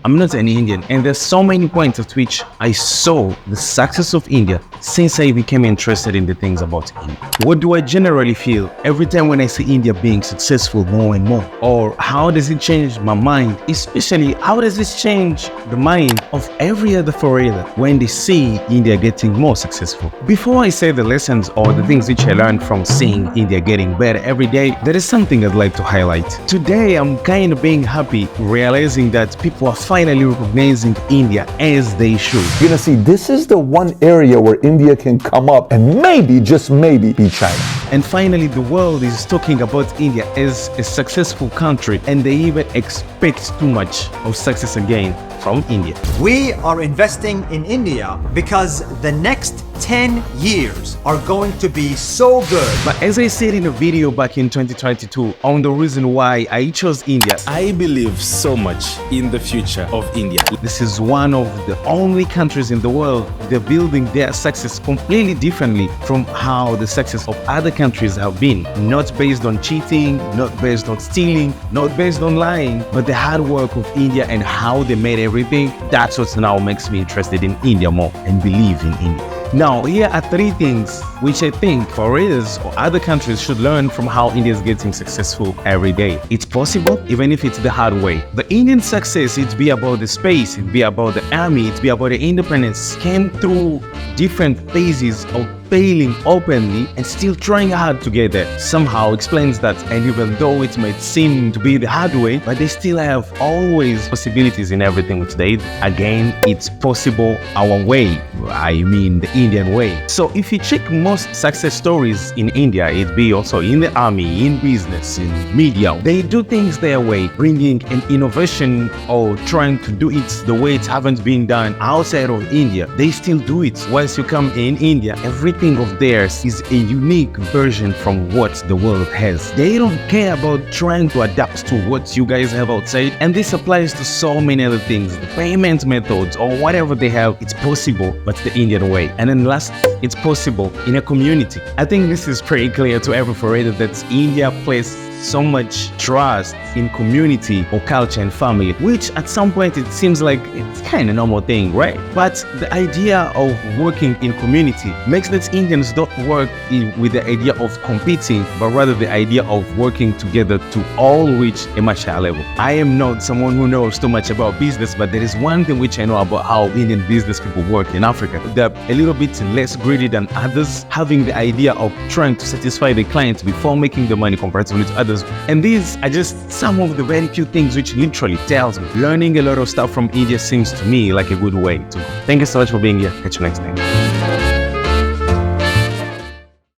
I'm not an Indian, and there's so many points at which I saw the success of India since I became interested in the things about India. What do I generally feel every time when I see India being successful more and more? Or how does it change my mind? Especially, how does this change the mind of every other foreigner when they see India getting more successful? Before I say the lessons or the things which I learned from seeing India getting better every day, there is something I'd like to highlight. Today, I'm kind of being happy realizing that people are finally recognizing India as they should. You're gonna see this is the one area where India can come up and maybe, just maybe, be China. And finally, the world is talking about India as a successful country, and they even expect too much of success again from India. We are investing in India because the next 10 years are going to be so good. But as I said in a video back in 2022 on the reason why I chose India, I believe so much in the future of India. This is one of the only countries in the world they're building their success completely differently from how the success of other countries have been. Not based on cheating, not based on stealing, not based on lying, but the hard work of India and how they made everything. That's what now makes me interested in India more and believe in India. Now, here are 3 things which I think foreigners or other countries should learn from how India is getting successful every day. It's possible, even if it's the hard way. The Indian success, it be about the space, it be about the army, it be about the independence, came through different phases of failing openly and still trying hard to get there. Somehow explains that, and even though it might seem to be the hard way, but they still have always possibilities in everything which they do. Again, it's possible our way, I mean the Indian way. So if you check most success stories in India, it be also in the army, in business, in media, they do things their way, bringing an innovation or trying to do it the way it haven't been done outside of India. They still do it. Once you come in India, everything of theirs is a unique version from what the world has. They don't care about trying to adapt to what you guys have outside, and this applies to so many other things. The payment methods or whatever they have, it's possible, but the Indian way. And then last, it's possible in a community. I think this is pretty clear to every foreigner that India places so much trust in community or culture and family, which at some point it seems like it's kind of normal thing, right? But the idea of working in community makes that Indians don't work with the idea of competing, but rather the idea of working together to all reach a much higher level. I am not someone who knows too much about business, but there is one thing which I know about how Indian business people work in Africa. They're a little bit less greedy than others, having the idea of trying to satisfy the clients before making the money comparatively to others. And these are just some of the very few things which literally tells me learning a lot of stuff from India seems to me like a good way to go. Thank you so much for being here. Catch you next time.